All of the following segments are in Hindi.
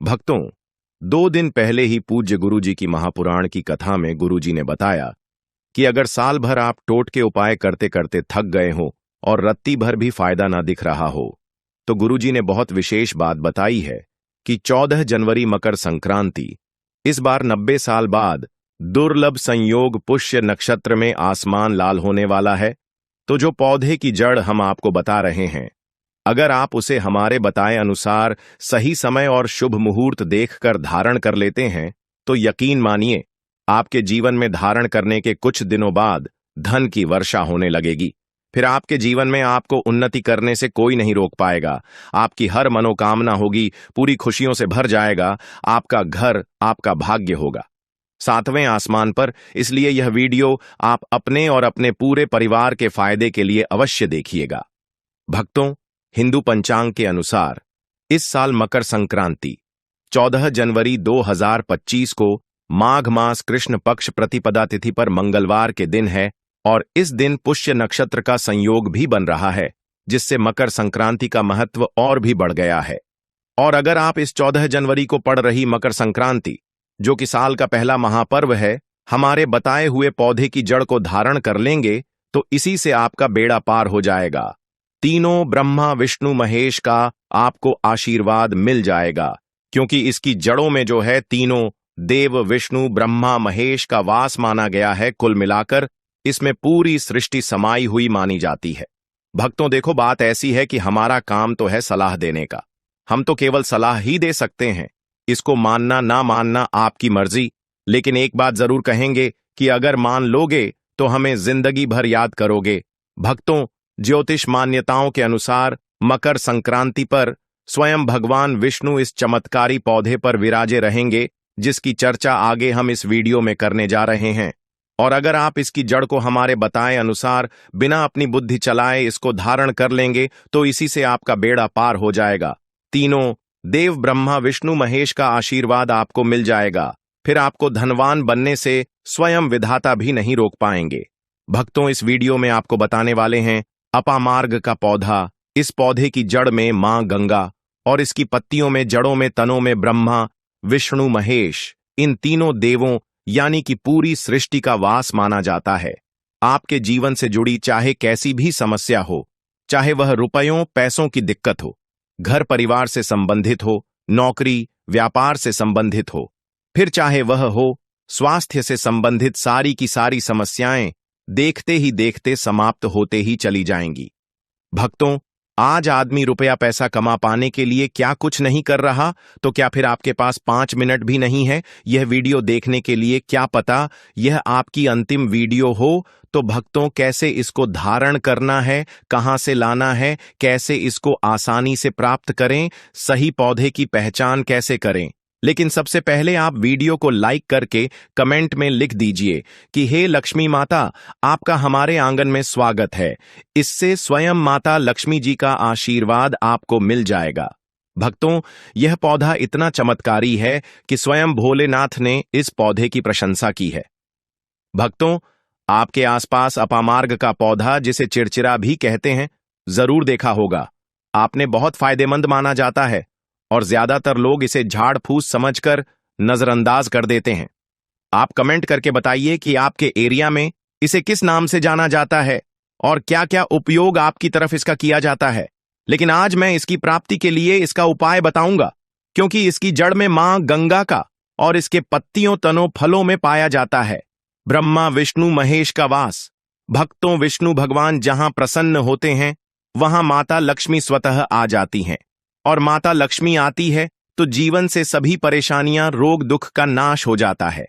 भक्तों, 2 दिन पहले ही पूज्य गुरुजी की महापुराण की कथा में गुरुजी ने बताया कि अगर साल भर आप टोटके उपाय करते करते थक गए हो और रत्ती भर भी फायदा ना दिख रहा हो, तो गुरुजी ने बहुत विशेष बात बताई है कि 14 जनवरी मकर संक्रांति इस बार 90 साल बाद दुर्लभ संयोग पुष्य नक्षत्र में आसमान लाल होने वाला है। तो जो पौधे की जड़ हम आपको बता रहे हैं, अगर आप उसे हमारे बताए अनुसार सही समय और शुभ मुहूर्त देखकर धारण कर लेते हैं, तो यकीन मानिए आपके जीवन में धारण करने के कुछ दिनों बाद धन की वर्षा होने लगेगी। फिर आपके जीवन में आपको उन्नति करने से कोई नहीं रोक पाएगा। आपकी हर मनोकामना होगी, पूरी खुशियों से भर जाएगा। आपका घर आपका भाग्य होगा 7वें आसमान पर। इसलिए यह वीडियो आप अपने और अपने पूरे परिवार के फायदे के लिए अवश्य देखिएगा। भक्तों, हिंदू पंचांग के अनुसार इस साल मकर संक्रांति 14 जनवरी 2025 को माघ मास कृष्ण पक्ष प्रतिपदा तिथि पर मंगलवार के दिन है और इस दिन पुष्य नक्षत्र का संयोग भी बन रहा है, जिससे मकर संक्रांति का महत्व और भी बढ़ गया है। और अगर आप इस 14 जनवरी को पड़ रही मकर संक्रांति, जो कि साल का पहला महापर्व है, हमारे बताए हुए पौधे की जड़ को धारण कर लेंगे, तो इसी से आपका बेड़ा पार हो जाएगा। तीनों ब्रह्मा विष्णु महेश का आपको आशीर्वाद मिल जाएगा, क्योंकि इसकी जड़ों में जो है तीनों देव विष्णु ब्रह्मा महेश का वास माना गया है। कुल मिलाकर इसमें पूरी सृष्टि समाई हुई मानी जाती है। भक्तों देखो, बात ऐसी है कि हमारा काम तो है सलाह देने का। हम तो केवल सलाह ही दे सकते हैं, इसको मानना ना मानना आपकी मर्जी। लेकिन एक बात जरूर कहेंगे कि अगर मान लोगे तो हमें जिंदगी भर याद करोगे। भक्तों, ज्योतिष मान्यताओं के अनुसार मकर संक्रांति पर स्वयं भगवान विष्णु इस चमत्कारी पौधे पर विराजे रहेंगे, जिसकी चर्चा आगे हम इस वीडियो में करने जा रहे हैं। और अगर आप इसकी जड़ को हमारे बताए अनुसार बिना अपनी बुद्धि चलाए इसको धारण कर लेंगे, तो इसी से आपका बेड़ा पार हो जाएगा। तीनों देव ब्रह्मा विष्णु महेश का आशीर्वाद आपको मिल जाएगा। फिर आपको धनवान बनने से स्वयं विधाता भी नहीं रोक पाएंगे। भक्तों, इस वीडियो में आपको बताने वाले हैं अपामार्ग का पौधा। इस पौधे की जड़ में मां गंगा और इसकी पत्तियों में, जड़ों में, तनों में ब्रह्मा विष्णु महेश, इन तीनों देवों यानी कि पूरी सृष्टि का वास माना जाता है। आपके जीवन से जुड़ी चाहे कैसी भी समस्या हो, चाहे वह रुपयों पैसों की दिक्कत हो, घर परिवार से संबंधित हो, नौकरी व्यापार से संबंधित हो, फिर चाहे वह हो स्वास्थ्य से संबंधित, सारी की सारी समस्याएं देखते ही देखते समाप्त होते ही चली जाएंगी। भक्तों, आज आदमी रुपया पैसा कमा पाने के लिए क्या कुछ नहीं कर रहा, तो क्या फिर आपके पास 5 मिनट भी नहीं है यह वीडियो देखने के लिए? क्या पता यह आपकी अंतिम वीडियो हो। तो भक्तों, कैसे इसको धारण करना है, कहां से लाना है, कैसे इसको आसानी से प्राप्त करें, सही पौधे की पहचान कैसे करें। लेकिन सबसे पहले आप वीडियो को लाइक करके कमेंट में लिख दीजिए कि हे लक्ष्मी माता, आपका हमारे आंगन में स्वागत है। इससे स्वयं माता लक्ष्मी जी का आशीर्वाद आपको मिल जाएगा। भक्तों, यह पौधा इतना चमत्कारी है कि स्वयं भोलेनाथ ने इस पौधे की प्रशंसा की है। भक्तों, आपके आसपास अपामार्ग का पौधा, जिसे चिड़चिड़ा भी कहते हैं, जरूर देखा होगा। आपने बहुत फायदेमंद माना जाता है और ज्यादातर लोग इसे झाड़ फूस समझकर नजरअंदाज कर देते हैं। आप कमेंट करके बताइए कि आपके एरिया में इसे किस नाम से जाना जाता है और क्या क्या उपयोग आपकी तरफ इसका किया जाता है। लेकिन आज मैं इसकी प्राप्ति के लिए इसका उपाय बताऊंगा, क्योंकि इसकी जड़ में मां गंगा का और इसके पत्तियों तनों फलों में पाया जाता है ब्रह्मा विष्णु महेश का वास। भक्तों, विष्णु भगवान जहां प्रसन्न होते हैं वहां माता लक्ष्मी स्वतः आ जाती हैं, और माता लक्ष्मी आती है तो जीवन से सभी परेशानियां, रोग दुख का नाश हो जाता है।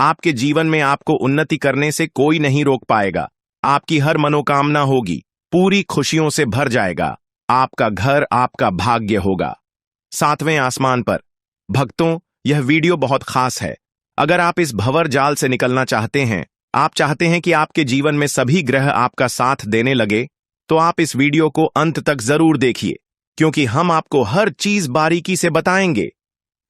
आपके जीवन में आपको उन्नति करने से कोई नहीं रोक पाएगा। आपकी हर मनोकामना होगी, पूरी खुशियों से भर जाएगा। आपका घर आपका भाग्य होगा 7वें आसमान पर। भक्तों, यह वीडियो बहुत खास है। अगर आप इस भंवर जाल से निकलना चाहते हैं, आप चाहते हैं कि आपके जीवन में सभी ग्रह आपका साथ देने लगे, तो आप इस वीडियो को अंत तक जरूर देखिए, क्योंकि हम आपको हर चीज बारीकी से बताएंगे।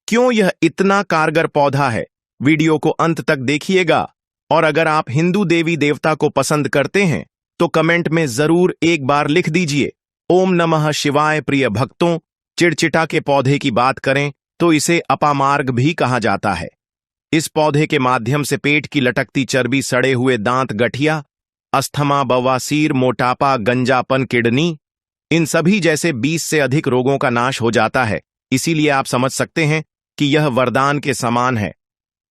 क्यों यह इतना कारगर पौधा है, वीडियो को अंत तक देखिएगा। और अगर आप हिंदू देवी देवता को पसंद करते हैं तो कमेंट में जरूर एक बार लिख दीजिए ओम नमः शिवाय। प्रिय भक्तों, चिड़चिटा के पौधे की बात करें तो इसे अपामार्ग भी कहा जाता है। इस पौधे के माध्यम से पेट की लटकती चर्बी, सड़े हुए दांत, गठिया, अस्थमा, बवासीर, मोटापा, गंजापन, किडनी, इन सभी जैसे 20 से अधिक रोगों का नाश हो जाता है। इसीलिए आप समझ सकते हैं कि यह वरदान के समान है।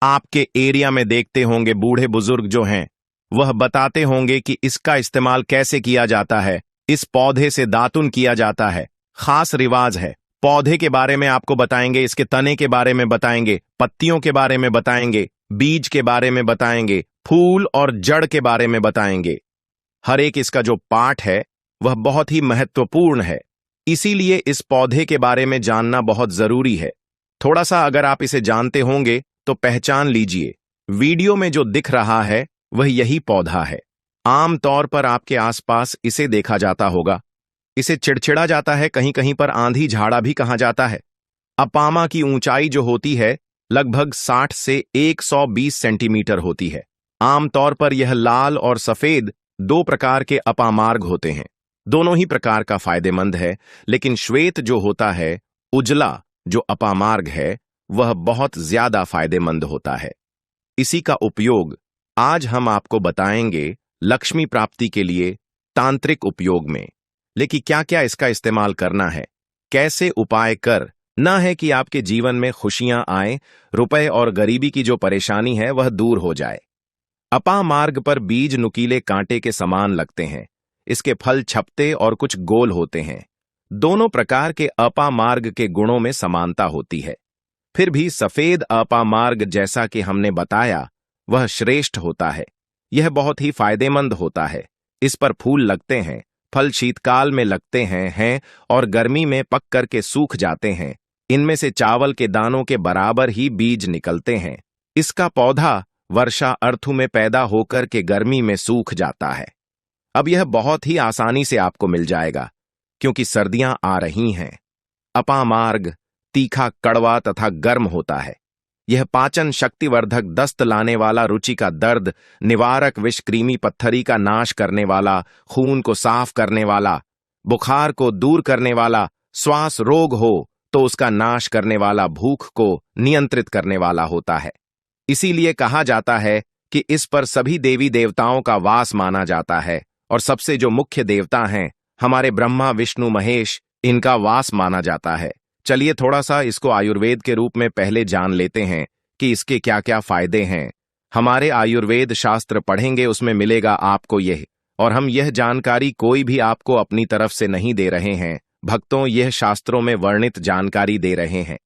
आपके एरिया में देखते होंगे बूढ़े बुजुर्ग जो हैं, वह बताते होंगे कि इसका इस्तेमाल कैसे किया जाता है। इस पौधे से दातुन किया जाता है, खास रिवाज है। पौधे के बारे में आपको बताएंगे, इसके तने के बारे में बताएंगे, पत्तियों के बारे में बताएंगे, बीज के बारे में बताएंगे, फूल और जड़ के बारे में बताएंगे। हर एक इसका जो पार्ट है वह बहुत ही महत्वपूर्ण है। इसीलिए इस पौधे के बारे में जानना बहुत जरूरी है। थोड़ा सा अगर आप इसे जानते होंगे तो पहचान लीजिए। वीडियो में जो दिख रहा है वह यही पौधा है। आमतौर पर आपके आसपास इसे देखा जाता होगा। इसे चिड़चिड़ा जाता है, कहीं कहीं पर आंधी झाड़ा भी कहा जाता है। अपामा की ऊंचाई जो होती है लगभग 60 से 120 सेंटीमीटर होती है। आमतौर पर यह लाल और सफेद 2 प्रकार के अपामार्ग होते हैं। दोनों ही प्रकार का फायदेमंद है, लेकिन श्वेत जो होता है, उजला जो अपामार्ग है, वह बहुत ज्यादा फायदेमंद होता है। इसी का उपयोग आज हम आपको बताएंगे लक्ष्मी प्राप्ति के लिए तांत्रिक उपयोग में। लेकिन क्या क्या इसका इस्तेमाल करना है, कैसे उपाय कर ना है कि आपके जीवन में खुशियां आए, रुपए और गरीबी की जो परेशानी है वह दूर हो जाए। अपामार्ग पर बीज नुकीले कांटे के समान लगते हैं। इसके फल छपते और कुछ गोल होते हैं। दोनों प्रकार के अपामार्ग के गुणों में समानता होती है। फिर भी सफेद अपामार्ग, जैसा कि हमने बताया, वह श्रेष्ठ होता है। यह बहुत ही फायदेमंद होता है। इस पर फूल लगते हैं, फल शीतकाल में लगते हैं और गर्मी में पक करके सूख जाते हैं। इनमें से चावल के दानों के बराबर ही बीज निकलते हैं। इसका पौधा वर्षा ऋतु में पैदा होकर के गर्मी में सूख जाता है। अब यह बहुत ही आसानी से आपको मिल जाएगा क्योंकि सर्दियां आ रही हैं। अपामार्ग तीखा, कड़वा तथा गर्म होता है। यह पाचन शक्तिवर्धक, दस्त लाने वाला, रुचि का दर्द निवारक, विषकृमि पत्थरी का नाश करने वाला, खून को साफ करने वाला, बुखार को दूर करने वाला, श्वास रोग हो तो उसका नाश करने वाला, भूख को नियंत्रित करने वाला होता है। इसीलिए कहा जाता है कि इस पर सभी देवी देवताओं का वास माना जाता है और सबसे जो मुख्य देवता हैं हमारे ब्रह्मा, विष्णु, महेश, इनका वास माना जाता है। चलिए थोड़ा सा इसको आयुर्वेद के रूप में पहले जान लेते हैं कि इसके क्या क्या फायदे हैं। हमारे आयुर्वेद शास्त्र पढ़ेंगे, उसमें मिलेगा आपको यह। और हम यह जानकारी कोई भी आपको अपनी तरफ से नहीं दे रहे हैं भक्तों, यह शास्त्रों में वर्णित जानकारी दे रहे हैं।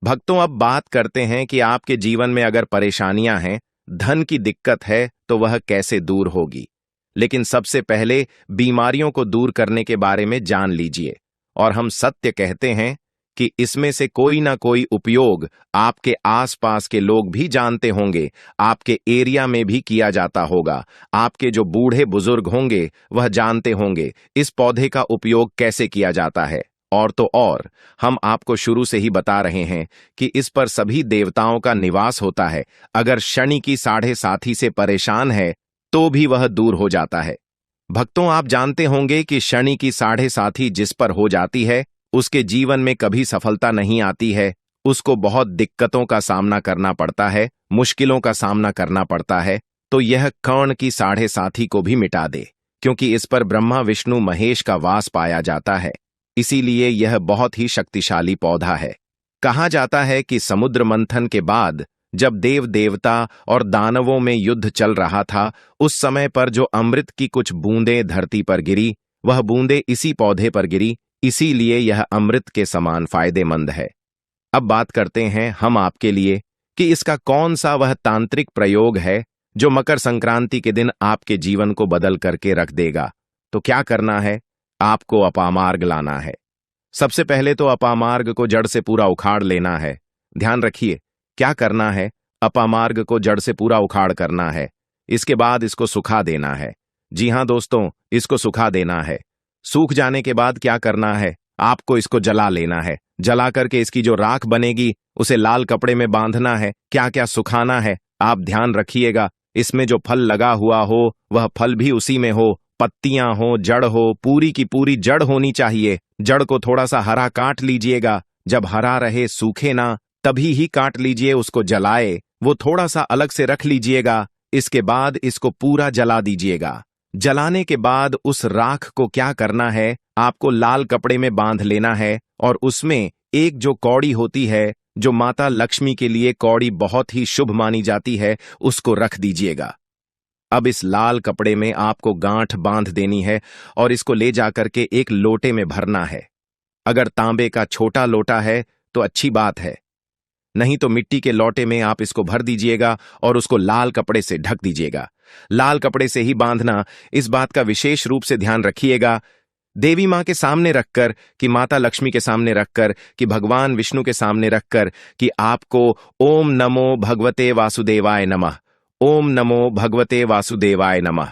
भक्तों, अब बात करते हैं कि आपके जीवन में अगर परेशानियां हैं, धन की दिक्कत है तो वह कैसे दूर होगी। लेकिन सबसे पहले बीमारियों को दूर करने के बारे में जान लीजिए। और हम सत्य कहते हैं कि इसमें से कोई ना कोई उपयोग आपके आसपास के लोग भी जानते होंगे, आपके एरिया में भी किया जाता होगा। आपके जो बूढ़े बुजुर्ग होंगे वह जानते होंगे इस पौधे का उपयोग कैसे किया जाता है। और तो और हम आपको शुरू से ही बता रहे हैं कि इस पर सभी देवताओं का निवास होता है। अगर शनि की 7.5 से परेशान है तो भी वह दूर हो जाता है। भक्तों, आप जानते होंगे कि शनि की 7.5 जिस पर हो जाती है उसके जीवन में कभी सफलता नहीं आती है। उसको बहुत दिक्कतों का सामना करना पड़ता है, मुश्किलों का सामना करना पड़ता है। तो यह कर्ण की 7.5 को भी मिटा दे, क्योंकि इस पर ब्रह्मा, विष्णु, महेश का वास पाया जाता है। इसीलिए यह बहुत ही शक्तिशाली पौधा है। कहा जाता है कि समुद्र मंथन के बाद जब देव देवता और दानवों में युद्ध चल रहा था, उस समय पर जो अमृत की कुछ बूंदें धरती पर गिरी, वह बूंदें इसी पौधे पर गिरी। इसीलिए यह अमृत के समान फायदेमंद है। अब बात करते हैं हम आपके लिए कि इसका कौन सा वह तांत्रिक प्रयोग है जो मकर संक्रांति के दिन आपके जीवन को बदल करके रख देगा। तो क्या करना है, आपको अपामार्ग लाना है। सबसे पहले तो अपामार्ग को जड़ से पूरा उखाड़ लेना है। ध्यान रखिए, क्या करना है, अपामार्ग को जड़ से पूरा उखाड़ करना है। इसके बाद इसको सुखा देना है। जी हां दोस्तों, इसको सुखा देना है। सूख जाने के बाद क्या करना है, आपको इसको जला लेना है। जला करके इसकी जो राख बनेगी उसे लाल कपड़े में बांधना है। क्या क्या सुखाना है आप ध्यान रखिएगा। इसमें जो फल लगा हुआ हो वह फल भी उसी में हो, पत्तियां हो, जड़ हो, पूरी की पूरी जड़ होनी चाहिए। जड़ को थोड़ा सा हरा काट लीजिएगा। जब हरा रहे, सूखे ना, तभी ही काट लीजिए, उसको जलाए, वो थोड़ा सा अलग से रख लीजिएगा। इसके बाद इसको पूरा जला दीजिएगा। जलाने के बाद उस राख को क्या करना है, आपको लाल कपड़े में बांध लेना है और उसमें एक जो कौड़ी होती है, जो माता लक्ष्मी के लिए कौड़ी बहुत ही शुभ मानी जाती है, उसको रख दीजिएगा। अब इस लाल कपड़े में आपको गांठ बांध देनी है और इसको ले जाकर के एक लोटे में भरना है। अगर तांबे का छोटा लोटा है तो अच्छी बात है, नहीं तो मिट्टी के लोटे में आप इसको भर दीजिएगा और उसको लाल कपड़े से ढक दीजिएगा। लाल कपड़े से ही बांधना, इस बात का विशेष रूप से ध्यान रखिएगा। देवी मां के सामने रखकर, कि माता लक्ष्मी के सामने रखकर, कि भगवान विष्णु के सामने रखकर, कि आपको ओम नमो भगवते वासुदेवाय नमः, ओम नमो भगवते वासुदेवाय नमः,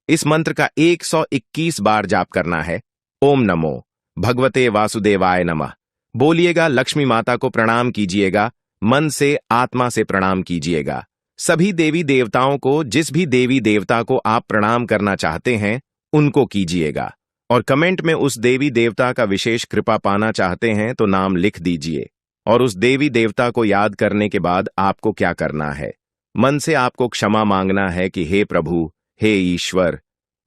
इस मंत्र का 121 बार जाप करना है। ओम नमो भगवते वासुदेवाय नमः बोलिएगा। लक्ष्मी माता को प्रणाम कीजिएगा, मन से आत्मा से प्रणाम कीजिएगा। सभी देवी देवताओं को, जिस भी देवी देवता को आप प्रणाम करना चाहते हैं, उनको कीजिएगा। और कमेंट में उस देवी देवता का विशेष कृपा पाना चाहते हैं तो नाम लिख दीजिए। और उस देवी देवता को याद करने के बाद आपको क्या करना है, मन से आपको क्षमा मांगना है कि हे प्रभु, हे ईश्वर,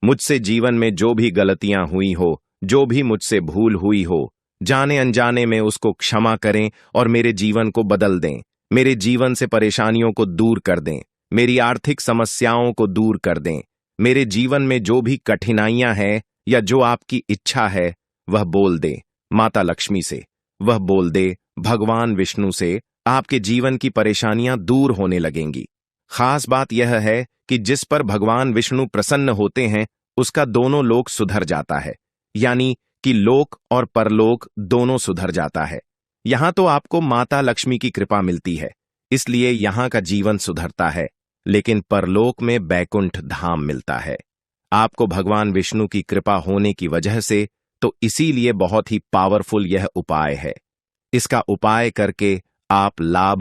मुझसे जीवन में जो भी गलतियां हुई हो, जो भी मुझसे भूल हुई हो, जाने अनजाने में उसको क्षमा करें और मेरे जीवन को बदल दें। मेरे जीवन से परेशानियों को दूर कर दें, मेरी आर्थिक समस्याओं को दूर कर दें। मेरे जीवन में जो भी कठिनाइयां हैं या जो आपकी इच्छा है, वह बोल दें माता लक्ष्मी से, वह बोल दे भगवान विष्णु से। आपके जीवन की परेशानियां दूर होने लगेंगी। खास बात यह है कि जिस पर भगवान विष्णु प्रसन्न होते हैं, उसका दोनों लोक सुधर जाता है, यानी कि लोक और परलोक दोनों सुधर जाता है। यहां तो आपको माता लक्ष्मी की कृपा मिलती है, इसलिए यहां का जीवन सुधरता है, लेकिन परलोक में बैकुंठ धाम मिलता है आपको भगवान विष्णु की कृपा होने की वजह से। तो इसीलिए बहुत ही पावरफुल यह उपाय है। इसका उपाय करके आप लाभ